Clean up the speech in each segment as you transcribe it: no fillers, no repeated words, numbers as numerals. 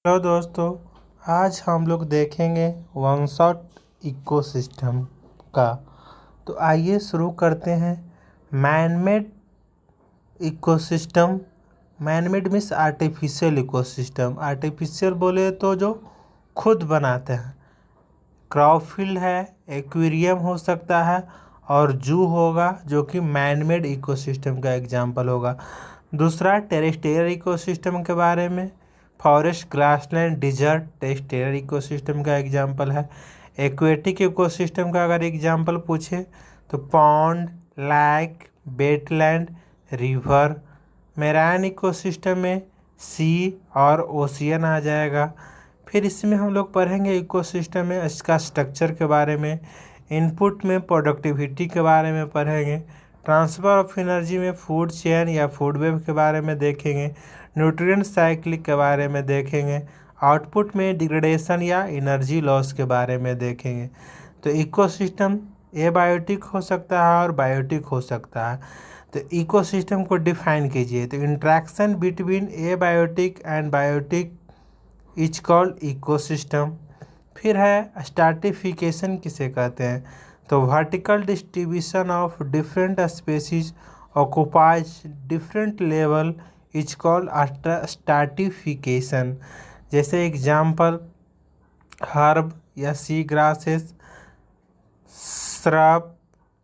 Hello दोस्तों, आज हम लोग देखेंगे वन शॉट इकोसिस्टम का। तो आइए शुरू करते हैं। Manmade ecosystem. Manmade means artificial ecosystem. Artificial बोले तो जो खुद बनाते हैं। क्रॉपफील्ड है, एक्वेरियम हो सकता है, और जू होगा जो कि मैनमेड इकोसिस्टम का एग्जाम्पल होगा। दूसरा टेरेस्ट्रियल इकोसिस्टम के बारे में, forest, grassland, desert terrestrial ecosystem का एग्जाम्पल है। एक्वेटिक इकोसिस्टम का अगर एग्जाम्पल पूछे तो pond, lake, wetland, river. Marine ecosystem में सी और ओशियन आ जाएगा। फिर इसमें हम लोग पढ़ेंगे इकोसिस्टम में इसका स्ट्रक्चर के बारे में, इनपुट में प्रोडक्टिविटी के बारे में पढ़ेंगे, ट्रांसफ़र ऑफ एनर्जी में फूड चेन या फूड वेब के बारे में देखेंगे, न्यूट्रिएंट साइकिल के बारे में देखेंगे, आउटपुट में डिग्रेडेशन या एनर्जी लॉस के बारे में देखेंगे। तो इकोसिस्टम एबायोटिक हो सकता है और बायोटिक हो सकता है। तो इकोसिस्टम को डिफाइन कीजिए। तो interaction between abiotic and biotic is called ecosystem. फिर है स्ट्रैटिफिकेशन किसे कहते हैं। तो vertical distribution of different species occupies different level is called stratification. जैसे एग्जाम्पल हर्ब या sea grasses, shrub,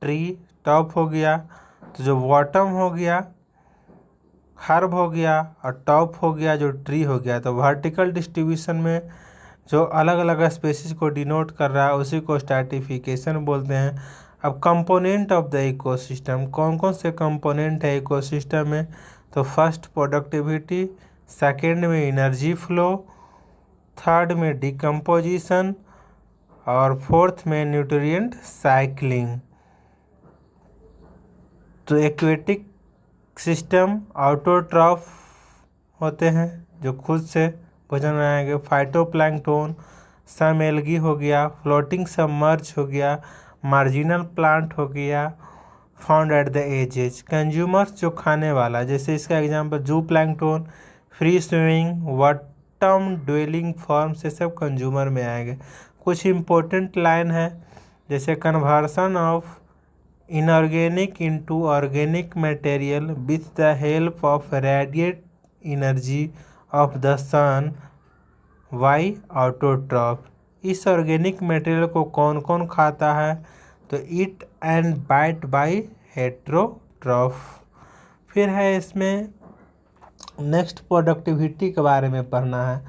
tree, top हो गया। तो जो बॉटम हो गया हर्ब हो गया और टॉप हो गया जो ट्री हो गया। तो वर्टिकल डिस्ट्रीब्यूशन में जो अलग अलग स्पेसीज को डिनोट कर रहा है उसी को स्ट्रैटिफिकेशन बोलते हैं। अब कंपोनेंट ऑफ द इकोसिस्टम, कौन कौन से कंपोनेंट है इकोसिस्टम में। तो फर्स्ट प्रोडक्टिविटी, सेकेंड में एनर्जी फ्लो, थर्ड में डिकम्पोजिशन और फोर्थ में न्यूट्रिएंट साइक्लिंग। तो एक्वेटिक सिस्टम ऑटोट्रॉफ होते हैं जो खुद से भोजन बनाएंगे। फाइटोप्लैंक्टन, सम एल्गी हो गया, फ्लोटिंग सबमर्ज हो गया, मार्जिनल प्लांट हो गया, found at the edges. Consumers जो खाने वाला, जैसे इसका एग्जांपल जू plankton, free swimming, bottom dwelling form से सब कंज्यूमर में आएंगे। कुछ इम्पोर्टेंट लाइन है जैसे conversion of inorganic into organic material with the help of radiate energy of the sun by autotroph. इस ऑर्गेनिक मटेरियल को कौन कौन खाता है। तो eat and bite by heterotroph. फिर है इसमें नेक्स्ट प्रोडक्टिविटी के बारे में पढ़ना है।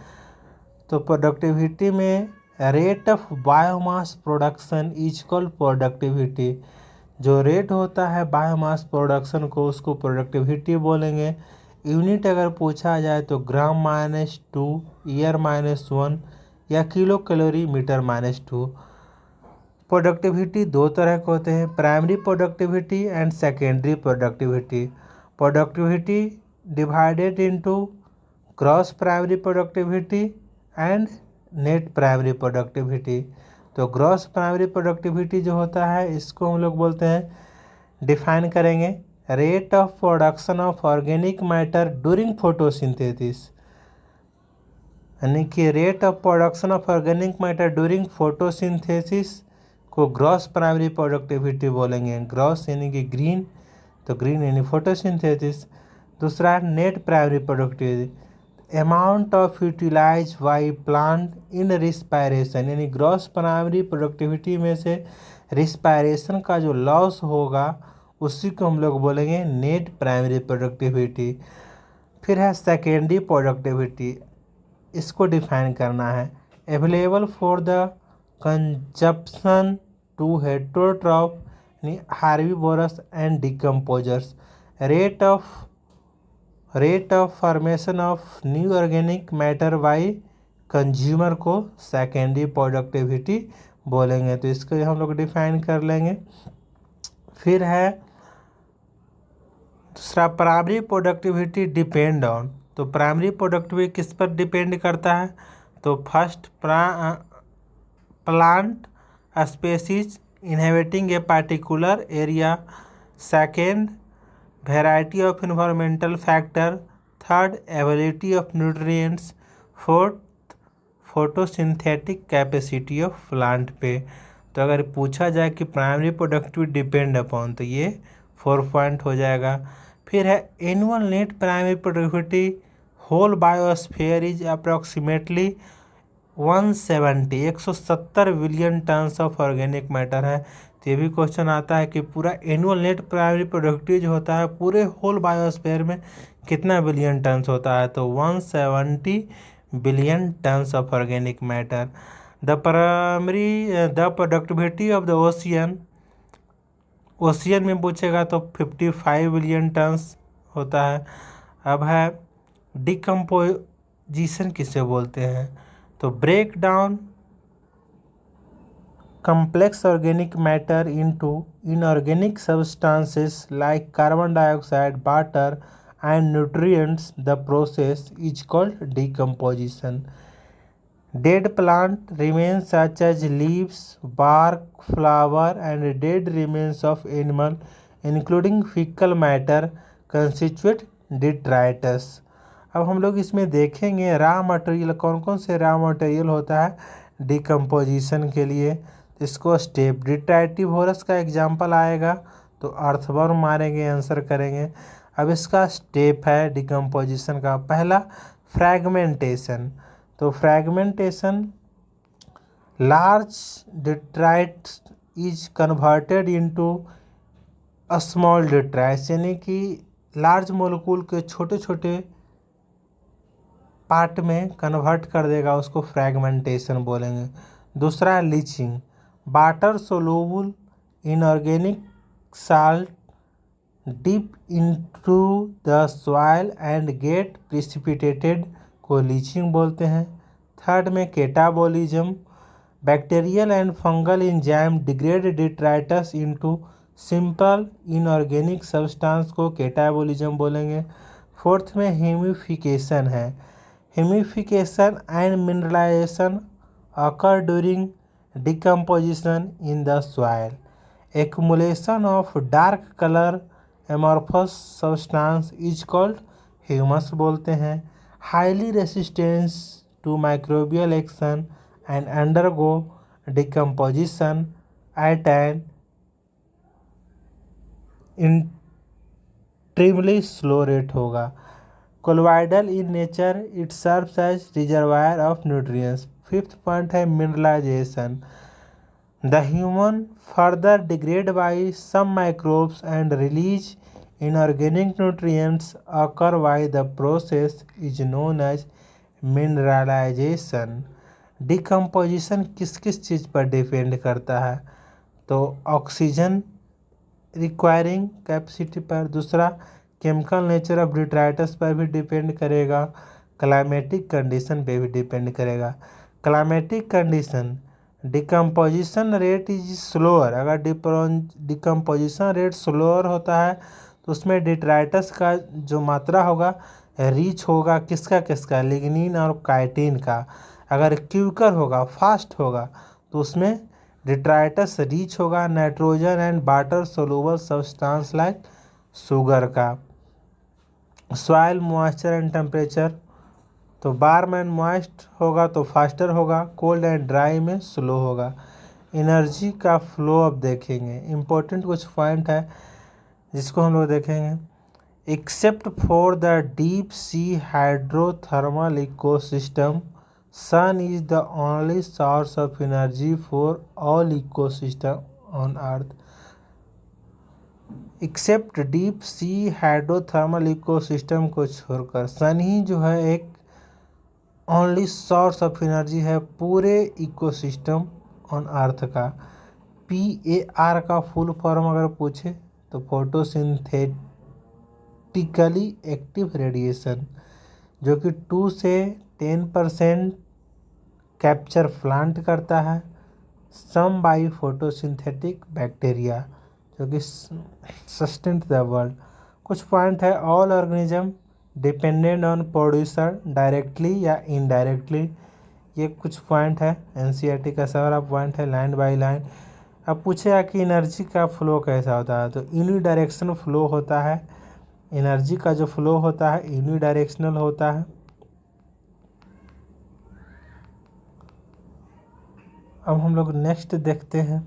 तो प्रोडक्टिविटी में rate of biomass production is called productivity. जो रेट होता है बायोमास प्रोडक्शन को उसको प्रोडक्टिविटी बोलेंगे। यूनिट अगर पूछा जाए तो ग्राम-2, ईयर-1 या किलो कैलोरी मीटर-2। प्रोडक्टिविटी दो तरह के होते हैं, primary productivity and secondary productivity. Productivity divided into gross primary productivity and net primary productivity. तो ग्रॉस प्राइमरी प्रोडक्टिविटी जो होता है इसको हम लोग बोलते हैं, डिफाइन करेंगे, rate of production of organic matter during photosynthesis. यानी कि rate of production of organic matter during photosynthesis को ग्रॉस प्राइमरी प्रोडक्टिविटी बोलेंगे। ग्रॉस यानी कि ग्रीन, तो ग्रीन यानी फोटोसिंथेसिस। दूसरा net primary productivity, amount of utilize by plant in respiration. यानी ग्रॉस प्राइमरी प्रोडक्टिविटी में से रिस्पायरेशन का जो लॉस होगा उसी को हम लोग बोलेंगे नेट प्राइमरी प्रोडक्टिविटी। फिर है सेकेंडरी प्रोडक्टिविटी, इसको डिफाइन करना है, available for the consumption to heterotroph यानी herbivores and decomposers. Rate of formation of new organic matter by consumer को सेकेंडरी प्रोडक्टिविटी बोलेंगे। तो इसको हम लोग डिफाइन कर लेंगे। फिर है दूसरा प्राइमरी प्रोडक्टिविटी डिपेंड ऑन। तो प्राइमरी प्रोडक्टिविटी किस पर डिपेंड करता है। तो first plant species inhabiting a particular area, second variety of environmental factor, third availability of nutrients, fourth photosynthetic capacity of plant पे। तो अगर पूछा जाए कि प्राइमरी प्रोडक्टिविटी डिपेंड अपॉन, तो ये 4 पॉइंट हो जाएगा। फिर है annual net primary productivity whole biosphere is approximately 170 billion tons of organic matter है। तो ये भी क्वेश्चन आता है कि पूरा एनुअल नेट प्राइमरी प्रोडक्टिविटी जो होता है पूरे होल बायोस्फीयर में कितना बिलियन टन्स होता है, तो 170 billion tons of organic matter. The productivity of the ocean में पूछेगा तो 55 बिलियन टन्स होता है। अब है डिकम्पोजिशन किसे बोलते हैं, तो break down complex organic matter into inorganic substances like carbon dioxide, water, and nutrients. The process is called decomposition. Dead plant remains such as leaves, bark, flower, and dead remains of animal, including fecal matter, constitute detritus. अब हम लोग इसमें देखेंगे रा material कौन कौन से रा मटेरियल होता है डिकम्पोजिशन के लिए। इसको स्टेप डिट्राइटिव होरस का एग्जाम्पल आएगा तो अर्थवर्म मारेंगे, आंसर करेंगे। अब इसका स्टेप है डिकम्पोजिशन का, पहला फ्रैगमेंटेशन। तो fragmentation large detritus is converted into small detritus, यानी कि लार्ज मोलिक्यूल के छोटे छोटे पार्ट में कन्वर्ट कर देगा, उसको फ्रैगमेंटेशन बोलेंगे। दूसरा है leaching, water soluble inorganic salt dip into the soil and get precipitated को लीचिंग बोलते हैं। थर्ड में catabolism, bacterial and fungal enzyme degrade detritus into simple inorganic substance को कैटाबोलिज्म बोलेंगे। फोर्थ में ह्यूमिफिकेशन है, humification and mineralization occur during decomposition in the soil. Accumulation of dark color amorphous substance is called humus बोलते हैं। Highly resistant to microbial action and undergo decomposition at an extremely slow rate होगा। Colloidal in nature, it serves as reservoir of nutrients. Fifth point है mineralization, the human further degrade by some microbes and release inorganic nutrients occur by the process is known as mineralization. Decomposition किस किस चीज़ पर depend करता है, तो oxygen requiring capacity पर। दूसरा chemical nature of detritus पर भी डिपेंड करेगा, क्लाइमेटिक कंडीशन पे भी डिपेंड करेगा। Climatic condition, decomposition rate is slower, अगर डिकम्पोजिशन रेट स्लोअर होता है तो उसमें डिट्राइटस का जो मात्रा होगा रीच होगा किसका किसका, लिग्निन और काइटिन का। अगर क्विकर होगा, फास्ट होगा, तो उसमें डिट्राइटस रीच होगा nitrogen and water soluble substance like sugar का। सॉइल मॉइस्चर एंड टेम्परेचर, तो वार्म एंड मॉइस्ट होगा तो फास्टर होगा, कोल्ड एंड ड्राई में स्लो होगा। एनर्जी का फ्लो अब देखेंगे, इम्पोर्टेंट कुछ पॉइंट है जिसको हम लोग देखेंगे। Except for the deep sea hydrothermal ecosystem, sun is the only source of energy for all ecosystem on earth. Except deep sea hydrothermal ecosystem को छोड़कर सन ही जो है एक ओनली सोर्स ऑफ एनर्जी है पूरे इकोसिस्टम ऑन अर्थ का। PAR का full form अगर पूछे तो फोटोसिंथेटिकली एक्टिव रेडिएशन, जो कि 2 से 10% कैप्चर प्लांट करता है। सम बाई फोटोसिंथेटिक बैक्टीरिया जो कि सस्टेन द वर्ल्ड। कुछ पॉइंट है, all organism dependent on producer directly या इनडायरेक्टली, ये कुछ पॉइंट है। NCERT का सारा पॉइंट है लाइन बाय लाइन। अब पूछेगा कि एनर्जी का फ्लो कैसा होता है, तो यूनिडायरेक्शनल फ्लो होता है। एनर्जी का जो फ्लो होता है यूनिडायरेक्शनल होता है। अब हम लोग नेक्स्ट देखते हैं,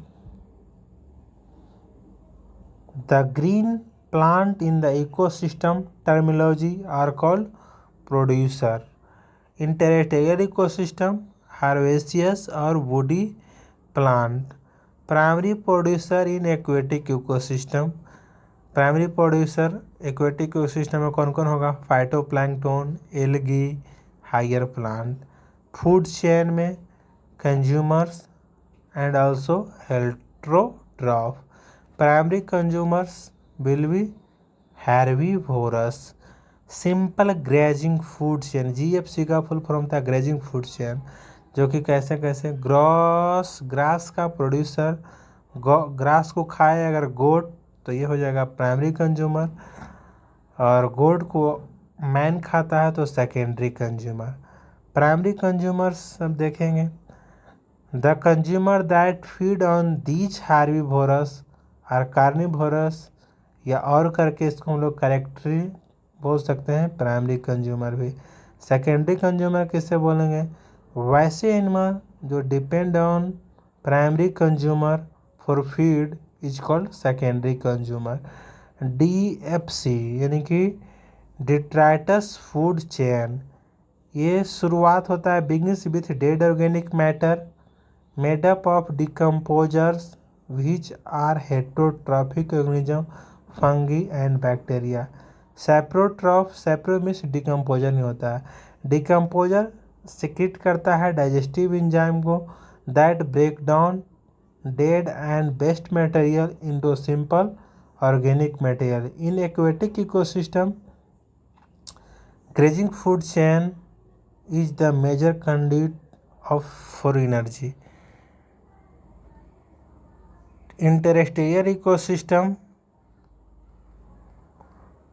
the green plant in the ecosystem terminology are called producer. In terrestrial ecosystem herbaceous और woody plant. Primary producer in aquatic ecosystem. Primary producer aquatic ecosystem में कौन कौन होगा? Phytoplankton, algae, higher plant. Food chain में consumers and also heterotroph. Primary consumers will be herbivores. Simple grazing food chain, GFC का full form था grazing food chain, जो कि कैसे कैसे ग्रास का प्रोड्यूसर ग्रास को खाए अगर गोट तो ये हो जाएगा प्राइमरी कंज्यूमर, और गोट को मैन खाता है तो सेकेंडरी कंज्यूमर। प्राइमरी कंज्यूमर्स अब देखेंगे, the consumer that feed on these herbivores और कार्निवोरस, या और करके इसको हम लोग करेक्टरी बोल सकते हैं, प्राइमरी कंज्यूमर भी। सेकेंडरी कंज्यूमर किससे बोलेंगे? वैसे एनिमल जो depend on primary consumer for feed is called secondary consumer. DFC यानी कि डिट्राइटस फूड चेन, ये शुरुआत होता है begins with dead organic matter made up of decomposers which are heterotrophic organism, fungi and bacteria. Saprotroph, sapro means decomposer नहीं होता है, decomposer secrete करता है डाइजेस्टिव एंजाइम को that break down dead and best material into simple organic material. In aquatic ecosystem grazing food chain is the major conduit of for energy. In terrestrial ecosystem,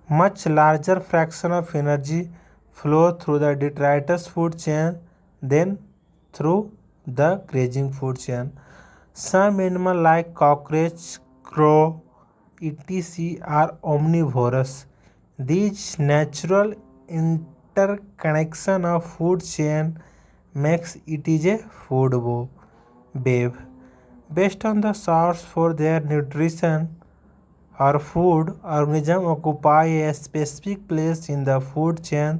much larger fraction of energy flow through the detritus food chain than through the grazing food chain. Some animals like cockroach, crow, etc. are omnivorous. These natural interconnection of food chain makes it is a food web. Based on the source for their nutrition or food, organisms occupy a specific place in the food chain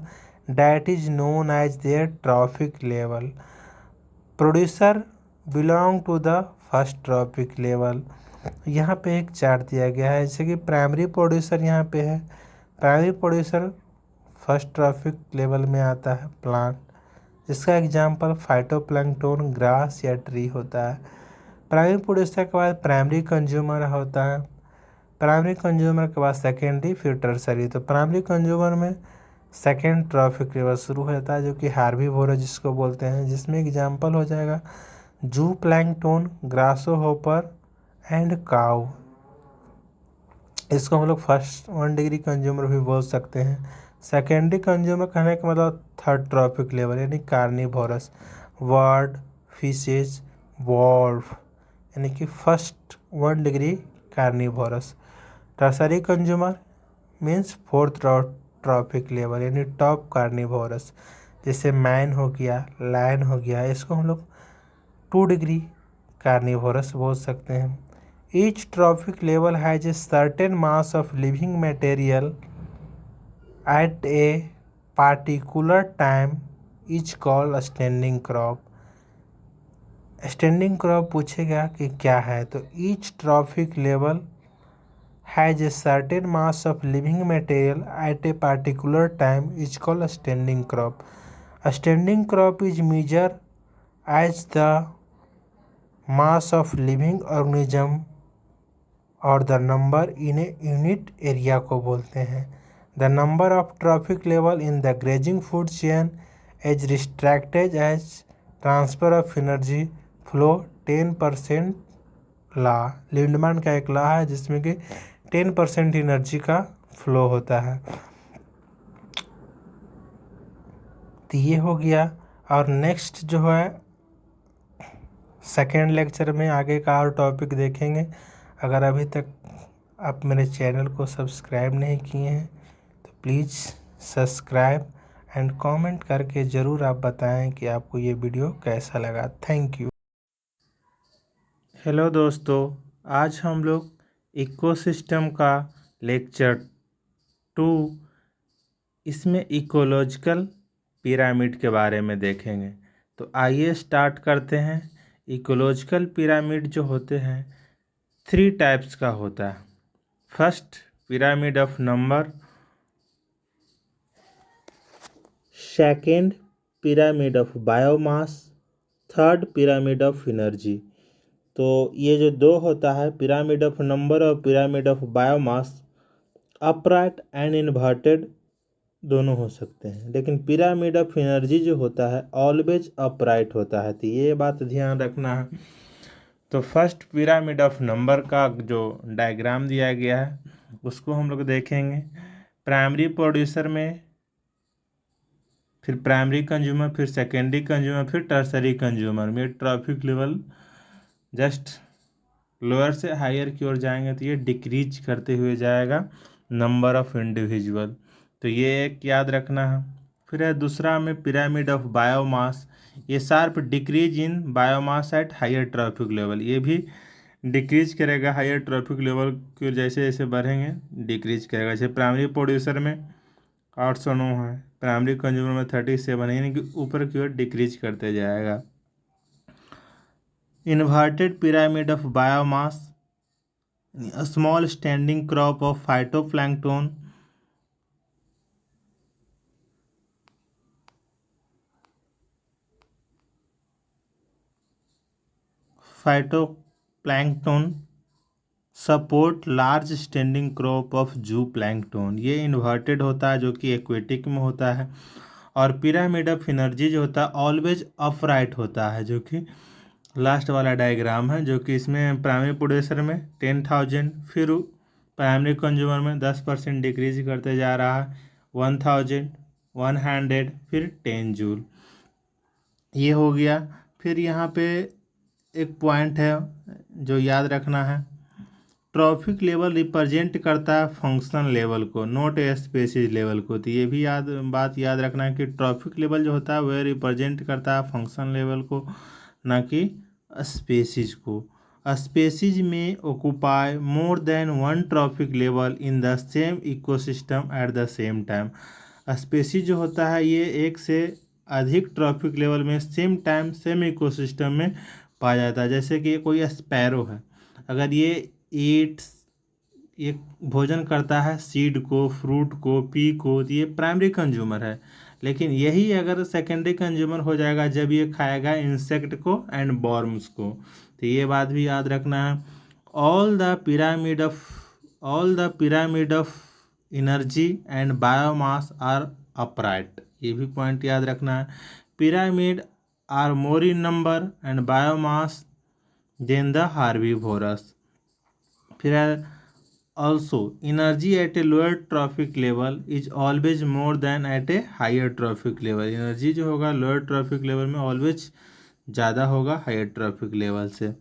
that is known as their trophic level. Producer belong to the first trophic level. यहाँ पे एक chart दिया गया है, जैसे कि primary producer यहाँ पे है। Primary producer first trophic level में आता है प्लांट, जिसका एग्जाम्पल फाइटोप्लैंक्टन, ग्रास या ट्री होता है। प्राइमरी प्रोड्यूसर के बाद प्राइमरी कंज्यूमर होता है, प्राइमरी कंज्यूमर के बाद सेकेंडरी, फिर टर्सरी। तो प्राइमरी कंज्यूमर में सेकेंड ट्रॉफिक लेवल शुरू हो जाता है, जो कि हार्बिवोरस जिसको बोलते हैं, जिसमें एग्जाम्पल हो जाएगा जू प्लैंक्टन, ग्रासोहोपर एंड काऊ। इसको हम लोग फर्स्ट 1 डिग्री कंज्यूमर भी बोल सकते हैं। सेकेंडरी कंज्यूमर कहने का मतलब थर्ड ट्रॉफिक लेवल यानी कार्निवोरस, बर्ड, फिशेज, वॉल्फ, यानी कि first 1 degree carnivorous. Tertiary consumer means fourth trophic level यानी टॉप कार्निवोरस, जैसे मैन हो गया, लायन हो गया, इसको हम लोग 2 डिग्री कार्निवोरस बोल सकते हैं। Each trophic level has a certain mass of living material at a particular time is called standing crop. Standing crop पूछेगा कि क्या है, तो each trophic level has a certain mass of living material at a particular time is called standing crop. Standing crop is measure as the mass of living organism और the number in a unit area को बोलते हैं। The number of traffic level in the grazing food chain as restricted as transfer of energy flow 10% law. Lindeman का एक law है जिसमें कि 10% energy का फ्लो होता है। तो ये हो गया, और नेक्स्ट जो है सेकेंड लेक्चर में आगे का और टॉपिक देखेंगे। अगर अभी तक आप मेरे चैनल को सब्सक्राइब नहीं किए हैं तो प्लीज़ सब्सक्राइब एंड कमेंट करके ज़रूर आप बताएं कि आपको ये वीडियो कैसा लगा। Thank you. हेलो दोस्तों, आज हम लोग इकोसिस्टम का लेक्चर 2 इसमें इकोलॉजिकल पिरामिड के बारे में देखेंगे। तो आइए स्टार्ट करते हैं। इकोलॉजिकल पिरामिड जो होते हैं 3 टाइप्स का होता है। First, pyramid of number. Second, pyramid of biomass. Third, pyramid of energy. तो ये जो 2 होता है, पिरामिड ऑफ नंबर और pyramid of biomass, upright and inverted दोनों हो सकते हैं, लेकिन पिरामिड ऑफ एनर्जी जो होता है ऑलवेज अपराइट होता है। तो ये बात ध्यान रखना है। तो फर्स्ट, पिरामिड ऑफ नंबर का जो डायग्राम दिया गया है उसको हम लोग देखेंगे। प्राइमरी प्रोड्यूसर में, फिर प्राइमरी कंज्यूमर, फिर सेकेंडरी कंज्यूमर, फिर टर्सरी कंज्यूमर में ट्रैफिक लेवल जस्ट लोअर से हायर की ओर जाएंगे तो ये डिक्रीज करते हुए जाएगा नंबर ऑफ इंडिविजुअल। तो ये एक याद रखना है। फिर है दूसरा में पिरामिड ऑफ बायोमास। ये sharp decrease in biomass at higher trophic level, ये भी डिक्रीज करेगा हायर ट्रैफिक लेवल की, जैसे जैसे बढ़ेंगे डिक्रीज करेगा। जैसे प्राइमरी प्रोड्यूसर में 809 है, प्राइमरी कंज्यूमर में 37 है, यानी कि ऊपर की ओर डिक्रीज करते जाएगा। Inverted pyramid of biomass, a small standing crop of phytoplankton support large standing crop of जू प्लैंकटन। ये इन्वर्टेड होता है जो कि एक्वेटिक में होता है। और पिरामिड ऑफ एनर्जी जो होता है ऑलवेज अपराइट होता है, जो कि लास्ट वाला डायग्राम है, जो कि इसमें प्राइमरी प्रोड्यूसर में 10,000, फिर प्राइमरी कंज्यूमर में 10% डिक्रीज करते जा रहा है, 1,000, 100, फिर 10 जूल। ये हो गया। फिर यहाँ पे एक पॉइंट है जो याद रखना है। ट्रॉफिक लेवल रिप्रेजेंट करता है फंक्शन लेवल को, नोट स्पेसीज लेवल को। तो ये भी बात याद रखना है कि ट्रॉफिक लेवल जो होता है वह रिप्रेजेंट करता है फंक्शन लेवल को, ना कि स्पेसीज को। स्पेसीज में occupy more than one trophic level in the same ecosystem at the same time. Species जो होता है ये एक से अधिक ट्रॉफिक लेवल में सेम टाइम सेम इकोसिस्टम में पाया जाता है। जैसे कि कोई स्पैरो है, अगर ये भोजन करता है सीड को, फ्रूट को, पी को, तो ये प्राइमरी कंज्यूमर है। लेकिन यही अगर सेकेंडरी कंज्यूमर हो जाएगा जब ये खाएगा इंसेक्ट को एंड बॉर्म्स को। तो ये बात भी याद रखना है। All the pyramid of energy and biomass are upright, ये भी पॉइंट याद रखना है। Pyramid are more in number and biomass than the herbivores. फिर also energy at a lower trophic level is always more than at a higher trophic level। Energy जो होगा lower trophic level में always ज़्यादा होगा higher traffic level से।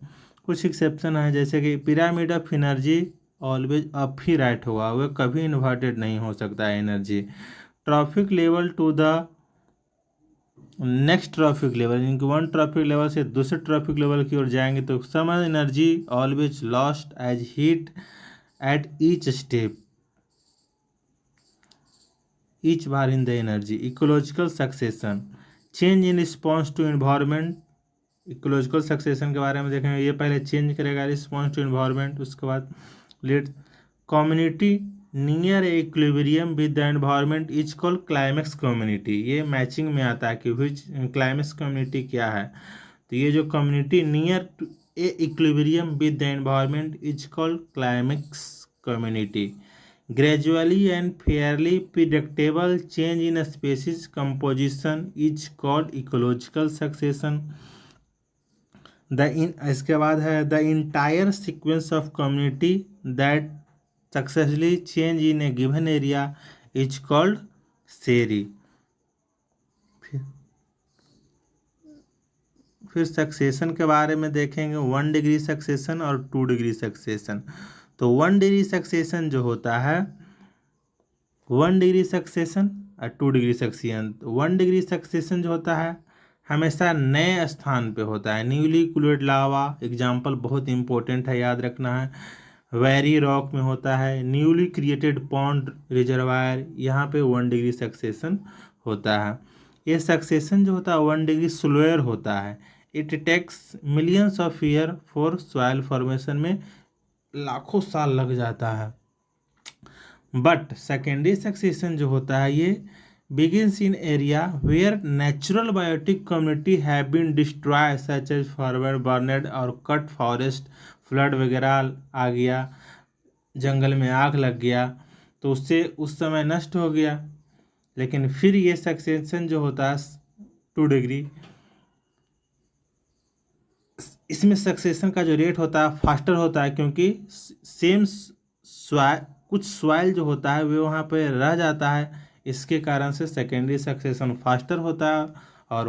कुछ exception है, जैसे कि pyramid of energy always up ही राइट होगा, वह कभी इन्वर्टेड नहीं हो सकता है energy. Trophic level to the next trophic level, इनके वन ट्रॉफिक लेवल से दूसरे ट्रॉफिक लेवल की ओर जाएंगे तो some energy always lost as heat at each step, each bar in the energy। ecological succession, change in response to environment। Ecological succession के बारे में देखेंगे। ये पहले चेंज करेगा रिस्पॉन्स टू एनवायरनमेंट, उसके बाद let community near equilibrium with the environment is called climax community. ये मैचिंग में आता है कि विच क्लाइमेक्स कम्युनिटी क्या है। तो ये जो community near a equilibrium with the environment is called climax community. Gradually and fairly predictable change in species composition is called ecological succession. इसके बाद है the entire sequence of community that successfully change in a given area is called sere. फिर succession के बारे में देखेंगे, 1 degree succession और 2 degree succession. तो 1 डिग्री सक्सेशन जो होता है 1 डिग्री सक्सेशन और 2 डिग्री सक्सेशन। 1 डिग्री सक्सेशन जो होता है हमेशा नए स्थान पे होता है। न्यूली कूल्ड लावा एग्जाम्पल बहुत इंपॉर्टेंट है, याद रखना है। वेरी रॉक में होता है। न्यूली क्रिएटेड पॉन्ड रिजर्वायर, यहाँ पे 1 डिग्री सक्सेशन होता है। ये सक्सेशन जो होता है 1 डिग्री स्लोअर होता है। It takes millions of year for soil formation में लाखों साल लग जाता है। बट सेकेंडरी सक्सेशन जो होता है ये begins in area where natural biotic community have been destroy such as forward burned और कट फॉरेस्ट, फ्लड वगैरह आ गया, जंगल में आग लग गया तो उससे उस समय नष्ट हो गया। लेकिन फिर ये सक्सेशन जो होता है 2 डिग्री, इसमें सक्सेशन का जो रेट होता है फास्टर होता है, क्योंकि सेम कुछ सॉइल जो होता है वो वहाँ पे रह जाता है, इसके कारण से सेकेंडरी सक्सेशन फास्टर होता है और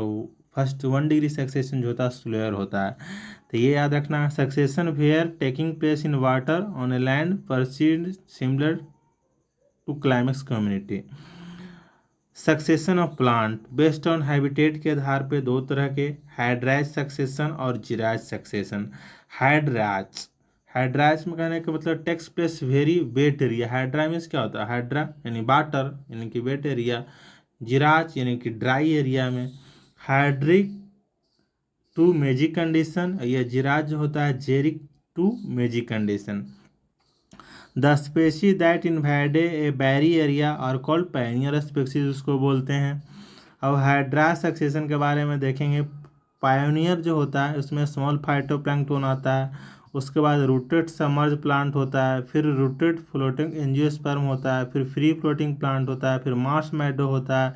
फर्स्ट 1 डिग्री सक्सेशन जो होता है स्लोअर होता है। तो ये याद रखना, succession were taking place in water on a land proceed similar to climax community. Succession of plant based on habitat के आधार पे 2 तरह के, हाइड्राइज सक्सेशन और जिराज सक्सेशन। हाइड्राइज में कहने का मतलब takes place very wet area. Hydra means क्या होता है, हाइड्रा यानी वाटर यानी कि वेट एरिया, जिराज यानी कि ड्राई एरिया में। हाइड्रिक टू मेजिक कंडीशन, या जिराज जो होता है xeric to mesic condition. The species that invade a bare area और कॉल्ड पायनियर स्पेशीज उसको बोलते हैं। अब हाइड्रा सक्सेशन के बारे में देखेंगे। पायोनियर जो होता है उसमें स्मॉल फाइटोप्लैंक्टन आता है, उसके बाद रूटेड सबमर्ज प्लांट होता है, फिर रूटेड फ्लोटिंग एंजियोस्पर्म होता है, फिर फ्री फ्लोटिंग प्लांट होता है, फिर मार्श मैडो होता है,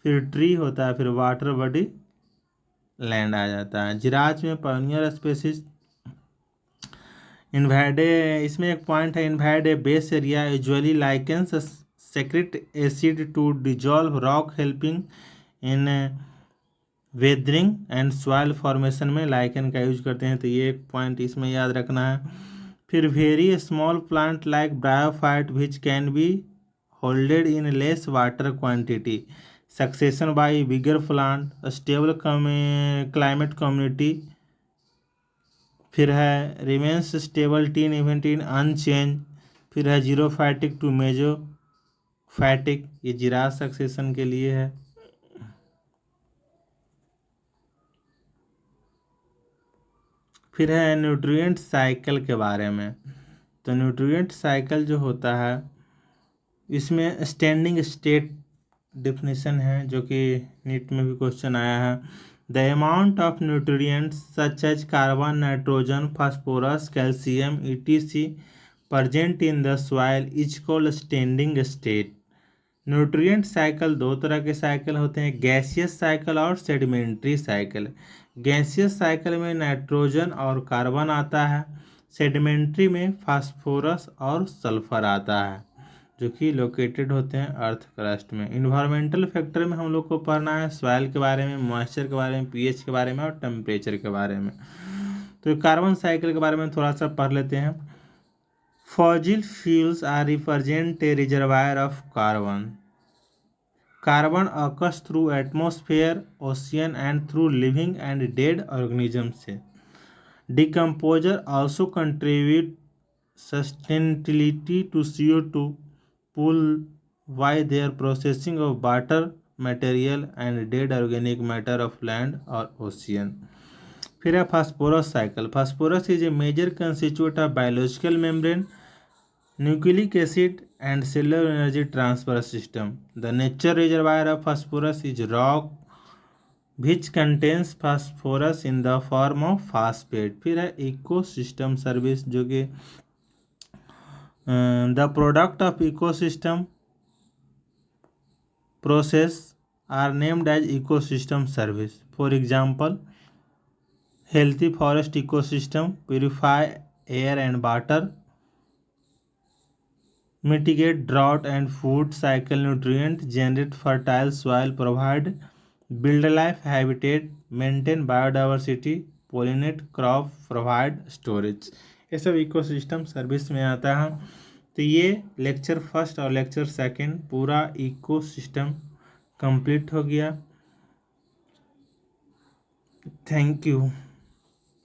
फिर ट्री होता है, फिर वाटर बॉडी लैंड आ जाता है। जिराज में पायोनियर स्पेशीज इन्वेड, इसमें एक पॉइंट है, invade a base area usually lichens secrete acid to dissolve rock helping in weathering and soil formation में लाइकन का यूज करते हैं। तो ये एक पॉइंट इसमें याद रखना है। फिर very small plant like bryophyte which can be holded in less water quantity. Succession by bigger plant stable climate community. फिर है remains stable teen event in unchange. फिर है जीरोफाइटिक टू मेजोफैटिक, ये जिराज सक्सेशन के लिए है। फिर है न्यूट्रिएंट साइकिल के बारे में। तो न्यूट्रिएंट साइकिल जो होता है इसमें स्टैंडिंग स्टेट डिफिनीशन है, जो कि नीट में भी क्वेश्चन आया है। The amount of nutrients such as carbon, nitrogen, phosphorus, calcium etc present in the soil is called standing state. Nutrient cycle 2 तरह के साइकिल होते हैं, गैसियस साइकिल और सेडिमेंट्री साइकिल। गैसियस साइकिल में नाइट्रोजन और कार्बन आता है, सेडिमेंट्री में फास्फोरस और सल्फर आता है, जो कि लोकेटेड होते हैं अर्थ क्रस्ट में। इन्वायरमेंटल फैक्टर में हम लोग को पढ़ना है सॉइल के बारे में, मॉइस्चर के बारे में, पीएच के बारे में और टेम्परेचर के बारे में। तो कार्बन साइकिल के बारे में थोड़ा सा पढ़ लेते हैं। Fossil fuels are represent a reservoir of carbon. Carbon occurs through atmosphere, ocean and through living and dead organisms से। Decomposer also contribute sustainability to CO2 pool by their processing of water material and dead organic matter of land or ocean। फिर है phosphorus cycle. Phosphorus is a major constitute of biological membrane, nucleic acid and cellular energy transfer system. The natural reservoir of phosphorus is rock which contains phosphorus in the form of phosphate। फिर है ecosystem service, जो कि the product of ecosystem process are named as ecosystem service. For example healthy forest ecosystem purify air and water, mitigate drought and food cycle, nutrient generate fertile soil, provide build life habitat, maintain biodiversity, pollinate crop, provide storage। ये सब ecosystem service में आता है। तो ये lecture first और lecture second पूरा ecosystem complete हो गया। Thank you.